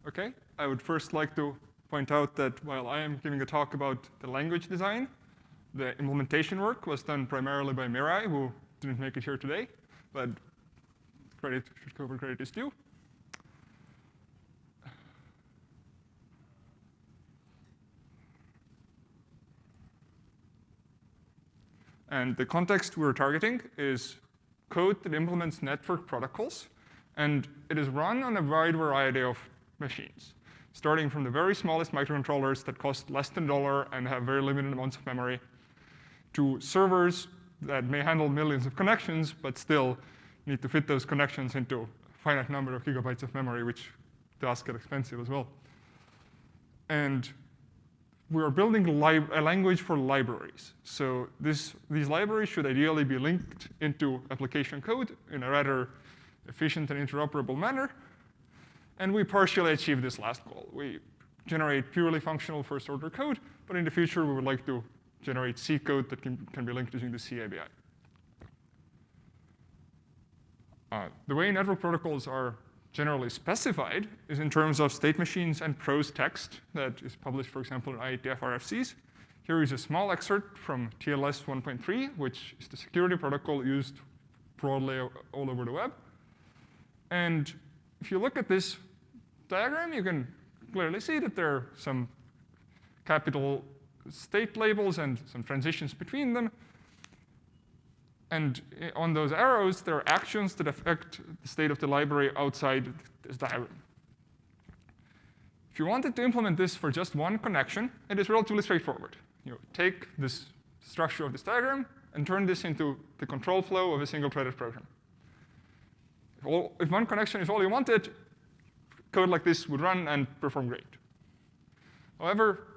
Okay, I would first like to point out that while I am giving a talk about the language design, the implementation work was done primarily by Mirai, who didn't make it here today, but credit should go where credit is due. And the context we're targeting is code that implements network protocols, and it is run on a wide variety of machines, starting from the very smallest microcontrollers that cost less than $1 and have very limited amounts of memory, to servers that may handle millions of connections, but still need to fit those connections into a finite number of gigabytes of memory, which does get expensive as well. And we are building a language for libraries. So these libraries should ideally be linked into application code in a rather efficient and interoperable manner. And we partially achieve this last goal. We generate purely functional first-order code, but in the future, we would like to generate C code that can be linked using the C ABI. The way network protocols are generally specified is in terms of state machines and prose text that is published, for example, in IETF RFCs. Here is a small excerpt from TLS 1.3, which is the security protocol used broadly all over the web. And if you look at this diagram, you can clearly see that there are some capital state labels and some transitions between them. And on those arrows, there are actions that affect the state of the library outside this diagram. If you wanted to implement this for just one connection, it is relatively straightforward. You take this structure of this diagram and turn this into the control flow of a single-threaded program. If one connection is all you wanted, code like this would run and perform great. However,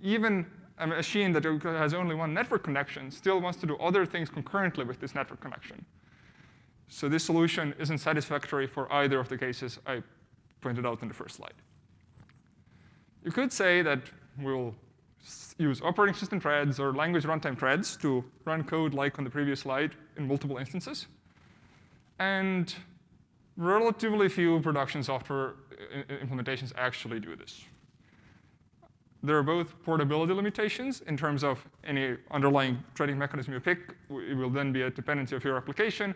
even a machine that has only one network connection still wants to do other things concurrently with this network connection. So this solution isn't satisfactory for either of the cases I pointed out in the first slide. You could say that we'll use operating system threads or language runtime threads to run code like on the previous slide in multiple instances. And relatively few production software implementations actually do this. There are both portability limitations in terms of any underlying threading mechanism you pick. It will then be a dependency of your application.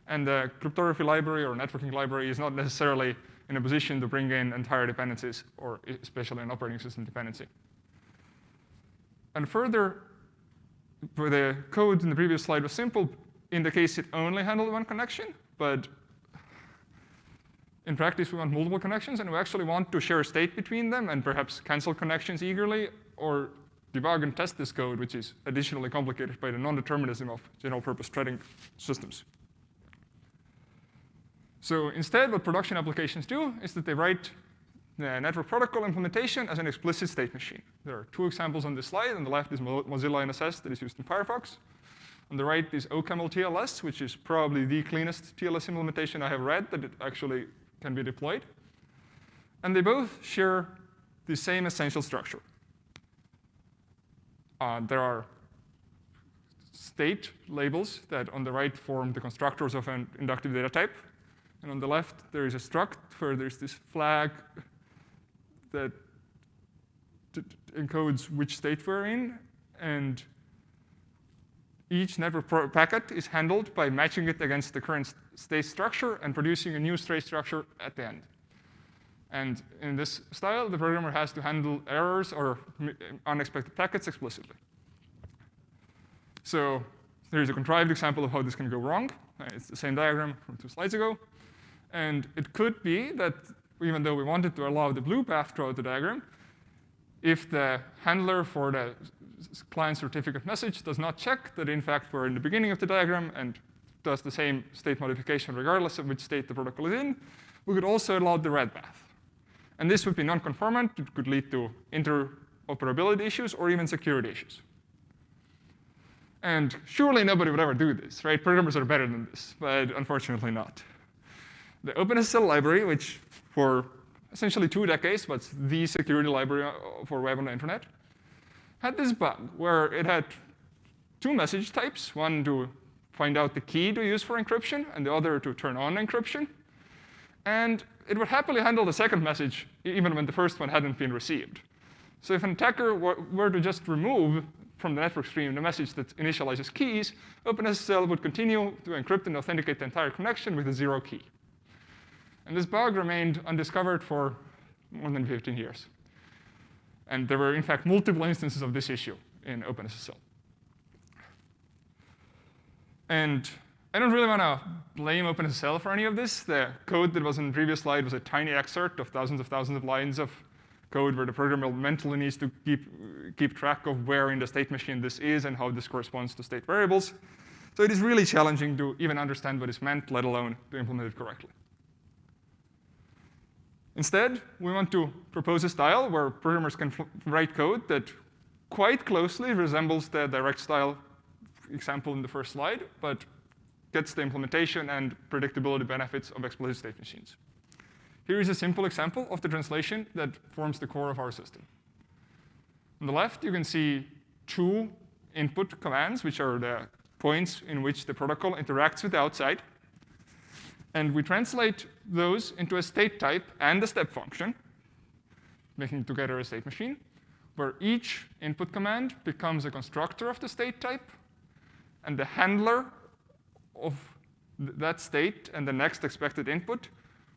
And the cryptography library or networking library is not necessarily in a position to bring in entire dependencies, or especially an operating system dependency. And further, the code in the previous slide was simple in the case it only handled one connection. But in practice, we want multiple connections, and we actually want to share state between them and perhaps cancel connections eagerly or debug and test this code, which is additionally complicated by the non-determinism of general-purpose threading systems. So instead, what production applications do is that they write the network protocol implementation as an explicit state machine. There are two examples on this slide. On the left is Mozilla NSS that is used in Firefox. On the right is OCaml TLS, which is probably the cleanest TLS implementation I have read that it actually can be deployed. And they both share the same essential structure. There are state labels that on the right form the constructors of an inductive data type. And on the left, there is a struct where there's this flag that encodes which state we're in. And each network packet is handled by matching it against the current state structure and producing a new state structure at the end. And in this style, the programmer has to handle errors or unexpected packets explicitly. So here's a contrived example of how this can go wrong. It's the same diagram from 2 slides ago. And it could be that even though we wanted to allow the blue path throughout the diagram, if the handler for the client certificate message does not check that, in fact, we're in the beginning of the diagram and does the same state modification regardless of which state the protocol is in, we could also allow the red path. And this would be non-conformant. It could lead to interoperability issues or even security issues. And surely nobody would ever do this, right? Programmers are better than this, but unfortunately not. The OpenSSL library, which for essentially 2 decades was the security library for web on the internet, had this bug where it had 2 message types, one to find out the key to use for encryption and the other to turn on encryption. And it would happily handle the second message even when the first one hadn't been received. So if an attacker were to just remove from the network stream the message that initializes keys, OpenSSL would continue to encrypt and authenticate the entire connection with a 0 key. And this bug remained undiscovered for more than 15 years. And there were, in fact, multiple instances of this issue in OpenSSL. And I don't really want to blame OpenSSL for any of this. The code that was in the previous slide was a tiny excerpt of thousands of lines of code where the programmer mentally needs to keep track of where in the state machine this is and how this corresponds to state variables. So it is really challenging to even understand what is meant, let alone to implement it correctly. Instead, we want to propose a style where programmers can write code that quite closely resembles the direct style example in the first slide, but gets the implementation and predictability benefits of explicit state machines. Here is a simple example of the translation that forms the core of our system. On the left, you can see 2 input commands, which are the points in which the protocol interacts with the outside. And we translate those into a state type and a step function, making together a state machine, where each input command becomes a constructor of the state type, and the handler of that state and the next expected input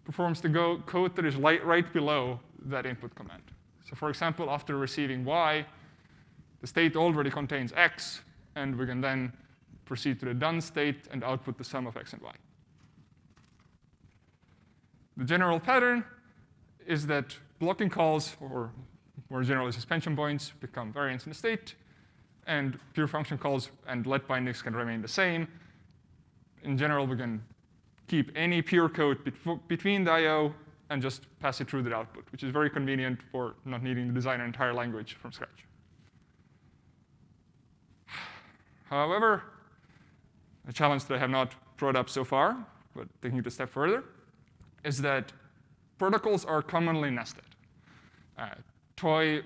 performs the code that is right below that input command. So for example, after receiving y, the state already contains x, and we can then proceed to the done state and output the sum of x and y. The general pattern is that blocking calls, or more generally suspension points, become variants in the state, and pure function calls and let bindings can remain the same. In general, we can keep any pure code between the I/O and just pass it through the output, which is very convenient for not needing to design an entire language from scratch. However, a challenge that I have not brought up so far, but taking it a step further, is that protocols are commonly nested. Toy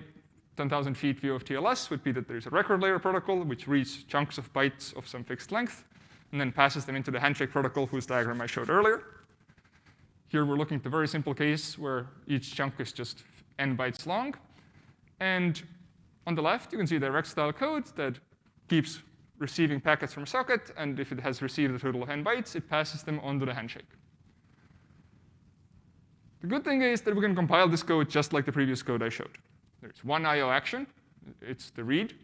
10,000 feet view of TLS would be that there's a record layer protocol which reads chunks of bytes of some fixed length and then passes them into the handshake protocol whose diagram I showed earlier. Here we're looking at a very simple case where each chunk is just n bytes long. And on the left, you can see the direct style code that keeps receiving packets from a socket, and if it has received a total of n bytes, it passes them onto the handshake. The good thing is that we can compile this code just like the previous code I showed. There's one I/O action. It's the read.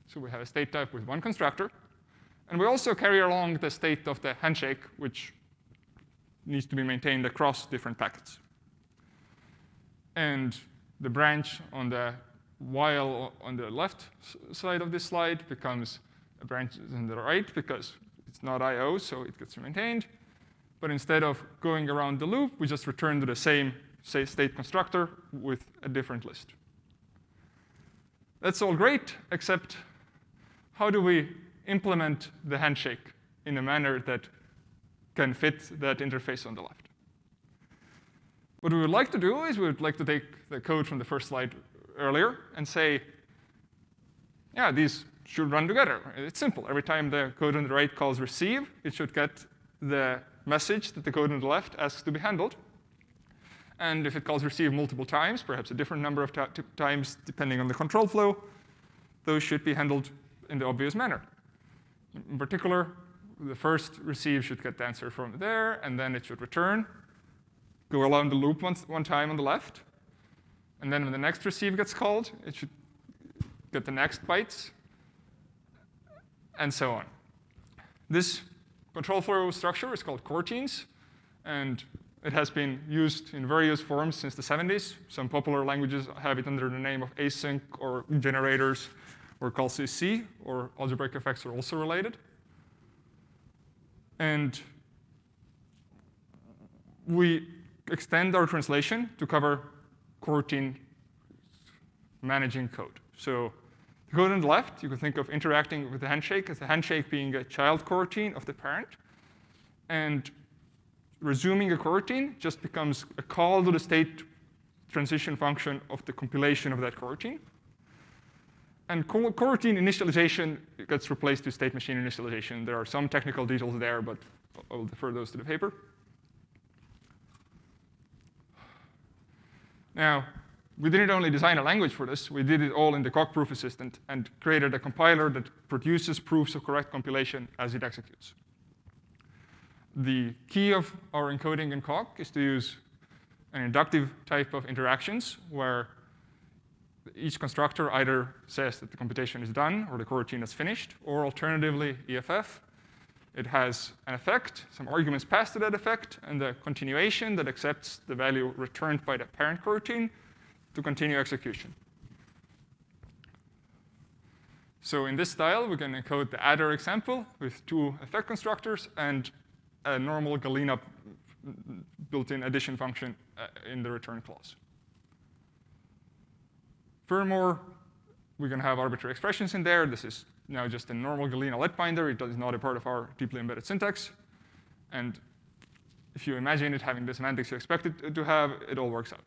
So we have a state type with one constructor. And we also carry along the state of the handshake, which needs to be maintained across different packets. And the branch on the while on the left side of this slide becomes a branch on the right because it's not I/O, so it gets maintained. But instead of going around the loop, we just return to the same state constructor with a different list. That's all great, except how do we implement the handshake in a manner that can fit that interface on the left? What we would like to do is we would like to take the code from the first slide earlier and say, yeah, these should run together. It's simple. Every time the code on the right calls receive, it should get the message that the code on the left asks to be handled. And if it calls receive multiple times, perhaps a different number of times depending on the control flow, those should be handled in the obvious manner. In particular, the first receive should get the answer from there, and then it should return, go around the loop one time on the left, and then when the next receive gets called, it should get the next bytes, and so on. This control flow structure is called Coroutines, and it has been used in various forms since the 70s. Some popular languages have it under the name of async or generators or call-CC, or algebraic effects are also related. And we extend our translation to cover coroutine managing code. So the code on the left, you can think of interacting with the handshake as the handshake being a child coroutine of the parent. And resuming a coroutine just becomes a call to the state transition function of the compilation of that coroutine. And coroutine initialization gets replaced with state machine initialization. There are some technical details there, but I'll defer those to the paper. Now, we didn't only design a language for this, we did it all in the Coq proof assistant and created a compiler that produces proofs of correct compilation as it executes. The key of our encoding in Coq is to use an inductive type of interactions where each constructor either says that the computation is done or the coroutine is finished, or alternatively, EFF. It has an effect, some arguments passed to that effect, and a continuation that accepts the value returned by the parent coroutine to continue execution. So in this style, we can encode the adder example with two effect constructors and a normal Galena built-in addition function in the return clause. Furthermore, we can have arbitrary expressions in there. This is now just a normal Galena let binder. It is not a part of our deeply embedded syntax. And if you imagine it having the semantics you expect it to have, it all works out.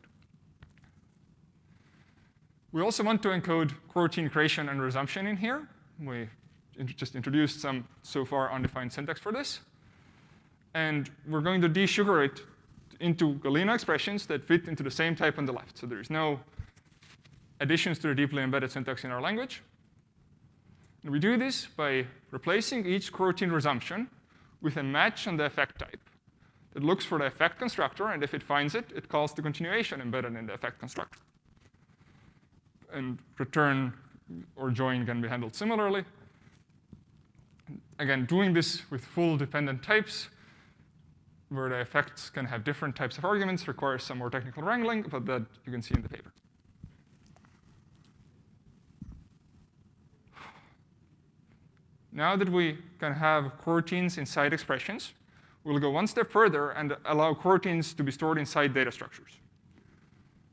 We also want to encode coroutine creation and resumption in here. We just introduced some so far undefined syntax for this. And we're going to desugar it into Galena expressions that fit into the same type on the left. So there's no additions to the deeply embedded syntax in our language. And we do this by replacing each coroutine resumption with a match on the effect type that looks for the effect constructor, and if it finds it, it calls the continuation embedded in the effect constructor. And return or join can be handled similarly. Again, doing this with full dependent types, where the effects can have different types of arguments, requires some more technical wrangling, but that you can see in the paper. Now that we can have coroutines inside expressions, we'll go one step further and allow coroutines to be stored inside data structures.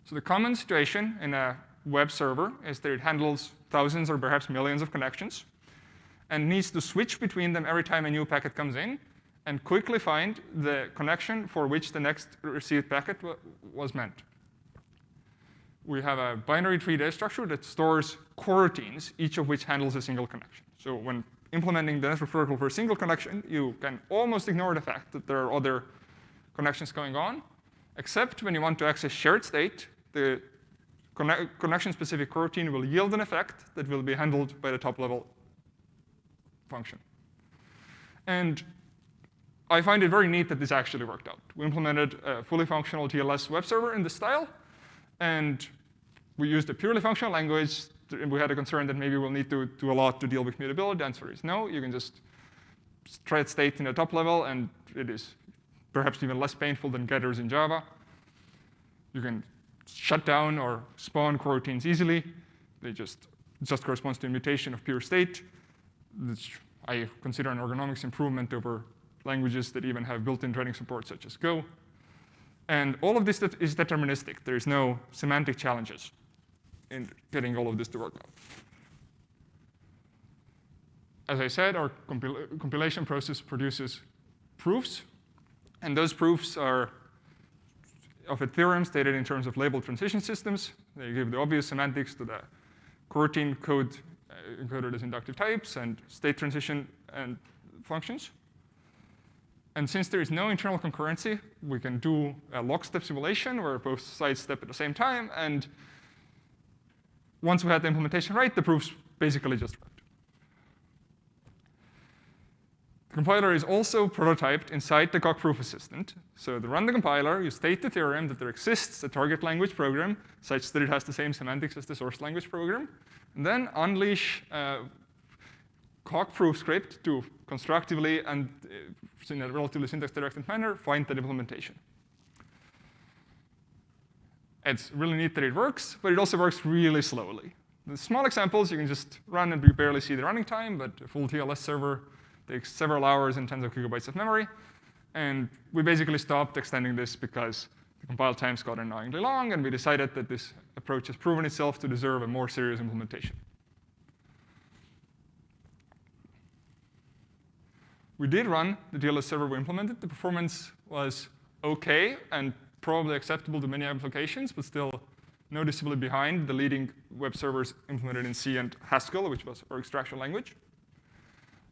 So the common situation in a web server is that it handles thousands or perhaps millions of connections and needs to switch between them every time a new packet comes in and quickly find the connection for which the next received packet was meant. We have a binary tree data structure that stores coroutines, each of which handles a single connection. So when implementing the network protocol for a single connection, you can almost ignore the fact that there are other connections going on, except when you want to access shared state, the connection-specific coroutine will yield an effect that will be handled by the top-level function. And I find it very neat that this actually worked out. We implemented a fully functional TLS web server in this style, and we used a purely functional language. We had a concern that maybe we'll need to do a lot to deal with mutability. The answer is no. You can just thread state in the top level, and it is perhaps even less painful than getters in Java. You can shut down or spawn coroutines easily. They just corresponds to a mutation of pure state, which I consider an ergonomics improvement over languages that even have built-in threading support, such as Go. And all of this is deterministic. There is no semantic challenges in getting all of this to work out. As I said, our compilation process produces proofs, and those proofs are of a theorem stated in terms of labeled transition systems. They give the obvious semantics to the coroutine code encoded as inductive types and state transition and functions. And since there is no internal concurrency, we can do a lockstep simulation where both sides step at the same time, and once we had the implementation right, the proofs basically just worked. The compiler is also prototyped inside the Coq proof assistant. So to run the compiler, you state the theorem that there exists a target language program such that it has the same semantics as the source language program, and then unleash Coq proof script to constructively and in a relatively syntax-directed manner find that implementation. It's really neat that it works, but it also works really slowly. The small examples, you can just run and you barely see the running time, but a full TLS server takes several hours and tens of gigabytes of memory. And we basically stopped extending this because the compile times got annoyingly long, and we decided that this approach has proven itself to deserve a more serious implementation. We did run the TLS server we implemented. The performance was OK and probably acceptable to many applications, but still noticeably behind the leading web servers implemented in C and Haskell, which was our extraction language.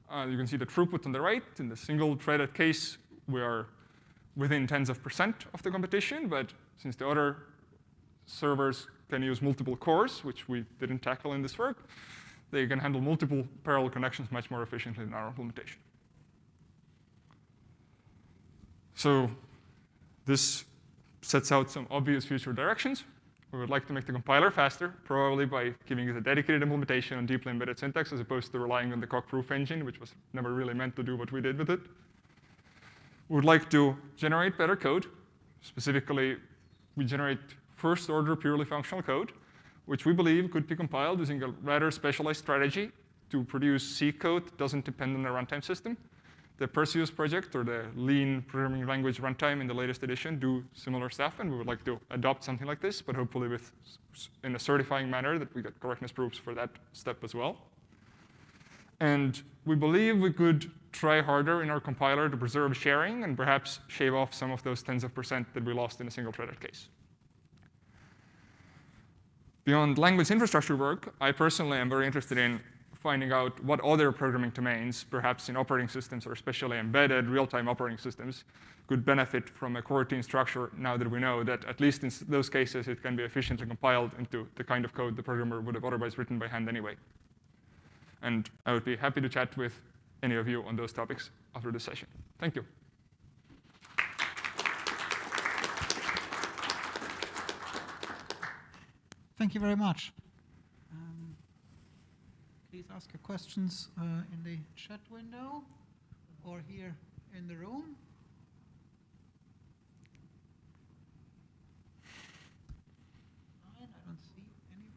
You can see the throughput on the right. In the single-threaded case, we are within tens of % of the competition, but since the other servers can use multiple cores, which we didn't tackle in this work. They can handle multiple parallel connections much more efficiently than our implementation. So this sets out some obvious future directions. We would like to make the compiler faster, probably by giving it a dedicated implementation on deeply embedded syntax as opposed to relying on the cock-proof engine, which was never really meant to do what we did with it. We would like to generate better code. Specifically, we generate first-order purely functional code, which we believe could be compiled using a rather specialized strategy to produce C code that doesn't depend on the runtime system. The Perseus project, or the lean programming language runtime in the latest edition, do similar stuff, and we would like to adopt something like this, but hopefully in a certifying manner that we get correctness proofs for that step as well. And we believe we could try harder in our compiler to preserve sharing and perhaps shave off some of those tens of % that we lost in a single-threaded case. Beyond language infrastructure work, I personally am very interested in finding out what other programming domains, perhaps in operating systems or especially embedded real-time operating systems, could benefit from a coroutine structure now that we know that at least in those cases it can be efficiently compiled into the kind of code the programmer would have otherwise written by hand anyway. And I would be happy to chat with any of you on those topics after this session. Thank you. Thank you very much. Please ask your questions in the chat window or here in the room. I don't see any.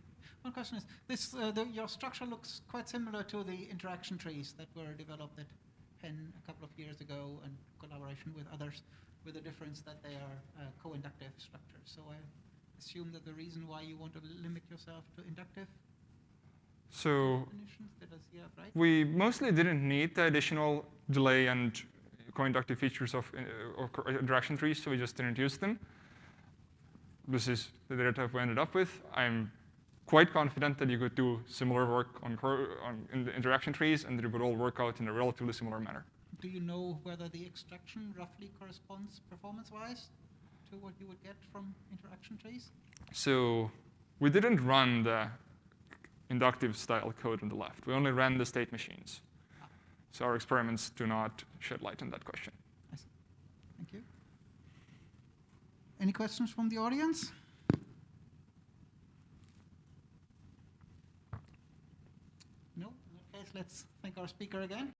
One question is, your structure looks quite similar to the interaction trees that were developed at Penn a couple of years ago in collaboration with others, with the difference that they are co-inductive structures. So I assume that the reason why you want to limit yourself to inductive So did I see that right? we mostly didn't need the additional delay and co-inductive features of interaction trees, so we just didn't use them. This is the data type we ended up with. I'm quite confident that you could do similar work in the interaction trees and that it would all work out in a relatively similar manner. Do you know whether the extraction roughly corresponds performance-wise to what you would get from interaction trees? So we didn't run the inductive style code on the left. We only ran the state machines. So our experiments do not shed light on that question. I see. Thank you. Any questions from the audience? No? In that case, let's thank our speaker again.